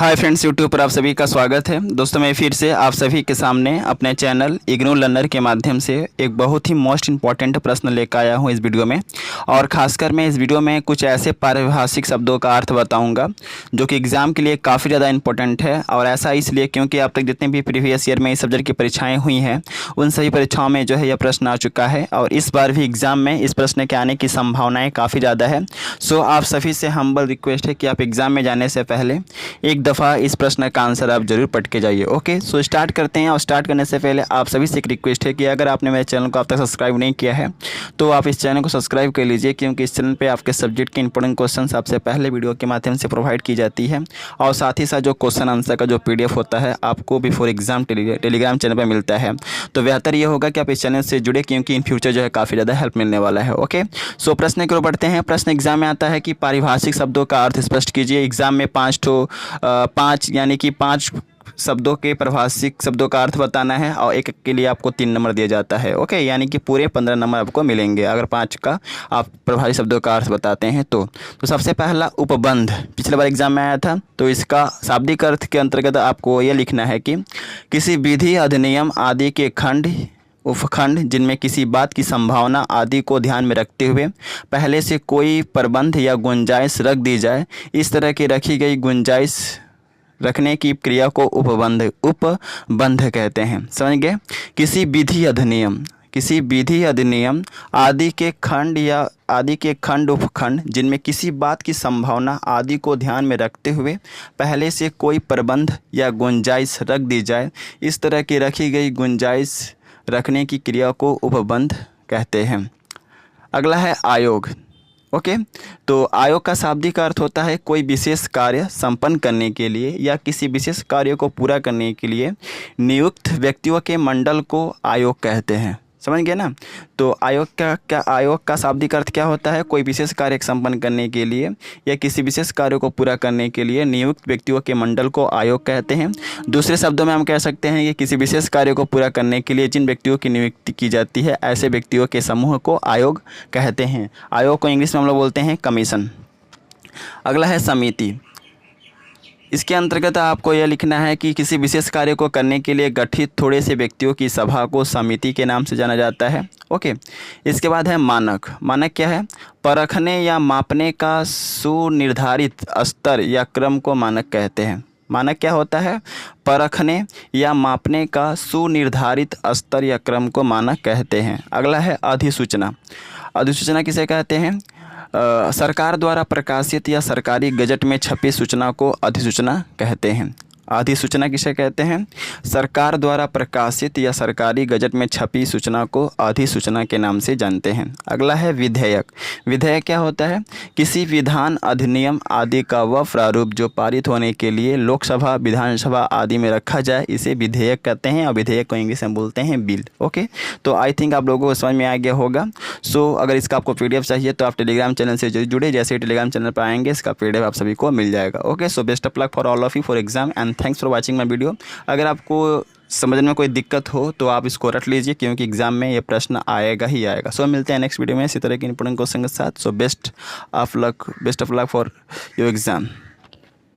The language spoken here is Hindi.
हाय फ्रेंड्स, यूट्यूब पर आप सभी का स्वागत है। दोस्तों, मैं फिर से आप सभी के सामने अपने चैनल इग्नू लर्नर के माध्यम से एक बहुत ही मोस्ट इम्पॉर्टेंट प्रश्न लेकर आया हूं इस वीडियो में। और ख़ासकर मैं इस वीडियो में कुछ ऐसे पारिभाषिक शब्दों का अर्थ बताऊंगा जो कि एग्ज़ाम के लिए काफ़ी ज़्यादा इंपॉर्टेंट है। और ऐसा इसलिए क्योंकि अब तक जितने भी प्रीवियस ईयर में इस सब्जेक्ट की परीक्षाएँ हुई हैं उन सभी परीक्षाओं में जो है यह प्रश्न आ चुका है और इस बार भी एग्ज़ाम में इस प्रश्न के आने की संभावनाएँ काफ़ी ज़्यादा है। सो आप सभी से हम्बल रिक्वेस्ट है कि आप एग्ज़ाम में जाने से पहले एक दफ़ा इस प्रश्न का आंसर आप जरूर पढ़ के जाइए। ओके, सो स्टार्ट करते हैं। और स्टार्ट करने से पहले आप सभी से एक रिक्वेस्ट है कि अगर आपने मेरे चैनल को अब तक सब्सक्राइब नहीं किया है तो आप इस चैनल को सब्सक्राइब कर लीजिए, क्योंकि इस चैनल पे आपके सब्जेक्ट के इंपॉर्टेंट क्वेश्चन आपसे पहले वीडियो के माध्यम से प्रोवाइड की जाती है। और साथ ही साथ जो क्वेश्चन आंसर का जो PDF होता है आपको बिफोर एग्जाम टेलीग्राम चैनल पर मिलता है। तो बेहतर ये होगा कि आप इस चैनल से जुड़े, क्योंकि इन फ्यूचर जो है काफ़ी ज़्यादा हेल्प मिलने वाला है। ओके, सो प्रश्न की ओर बढ़ते हैं। प्रश्न एग्जाम में आता है कि पारिभाषिक शब्दों का अर्थ स्पष्ट कीजिए। एग्जाम में पाँच शब्दों के पारिभाषिक शब्दों का अर्थ बताना है और एक के लिए आपको 3 नंबर दिया जाता है। ओके, यानी कि पूरे 15 नंबर आपको मिलेंगे अगर 5 का आप पारिभाषिक शब्दों का अर्थ बताते हैं तो सबसे पहला उपबंध पिछले बार एग्जाम में आया था। तो इसका शाब्दिक अर्थ के अंतर्गत आपको ये लिखना है कि किसी विधि, अधिनियम आदि के खंड, उपखंड जिनमें किसी बात की संभावना आदि को ध्यान में रखते हुए पहले से कोई प्रबंध या गुंजाइश रख दी जाए। इस तरह की रखी गई गुंजाइश रखने की क्रिया को उपबंध कहते हैं। समझ गए? किसी विधि, अधिनियम आदि के खंड, उपखंड जिनमें किसी बात की संभावना आदि को ध्यान में रखते हुए पहले से कोई प्रबंध या गुंजाइश रख दी जाए। इस तरह की रखी गई गुंजाइश रखने की क्रिया को उपबंध कहते हैं। अगला है आयोग। ओके, तो आयोग का शाब्दिक अर्थ होता है कोई विशेष कार्य संपन्न करने के लिए या किसी विशेष कार्य को पूरा करने के लिए नियुक्त व्यक्तियों के मंडल को आयोग कहते हैं। समझ गए ना? तो आयोग का शाब्दिक अर्थ क्या होता है? कोई विशेष कार्य संपन्न करने के लिए या किसी विशेष कार्य को पूरा करने के लिए नियुक्त व्यक्तियों के मंडल को आयोग कहते हैं। दूसरे शब्दों में हम कह सकते हैं कि किसी विशेष कार्य को पूरा करने के लिए जिन व्यक्तियों की नियुक्ति की जाती है ऐसे व्यक्तियों के समूह को आयोग कहते हैं। आयोग को इंग्लिश में हम लोग बोलते हैं कमीशन। अगला है समिति। इसके अंतर्गत आपको यह लिखना है कि किसी विशेष कार्य को करने के लिए गठित थोड़े से व्यक्तियों की सभा को समिति के नाम से जाना जाता है। ओके, इसके बाद है मानक। मानक क्या है? परखने या मापने का सुनिर्धारित स्तर या क्रम को मानक कहते हैं। मानक क्या होता है? परखने या मापने का सुनिर्धारित स्तर या क्रम को मानक कहते हैं। अगला है अधिसूचना। अधिसूचना किसे कहते हैं? सरकार द्वारा प्रकाशित या सरकारी गजट में छपी सूचना को अधिसूचना कहते हैं। अधिसूचना किसे कहते हैं? सरकार द्वारा प्रकाशित या सरकारी गजट में छपी सूचना को अधिसूचना के नाम से जानते हैं। अगला है विधेयक। विधेयक क्या होता है? किसी विधान, अधिनियम आदि का वह प्रारूप जो पारित होने के लिए लोकसभा, विधानसभा आदि में रखा जाए, इसे विधेयक कहते हैं और विधेयक को इंग्लिश में बोलते हैं बिल। ओके, तो आई थिंक आप लोगों को समझ में आ गया होगा। सो अगर इसका आपको PDF चाहिए तो आप टेलीग्राम चैनल से जुड़े। जैसे ही टेलीग्राम चैनल पर आएंगे इसका PDF आप सभी को मिल जाएगा। Okay, so best of luck for all of you for exam and thanks for watching my video. अगर आपको समझने में कोई दिक्कत हो तो आप इसको रट लीजिए, क्योंकि एग्जाम में ये प्रश्न आएगा ही आएगा। सो मिलते हैं नेक्स्ट वीडियो में इसी तरह के इंपॉर्टेंट क्वेश्चन के साथ। So best of luck for your exam.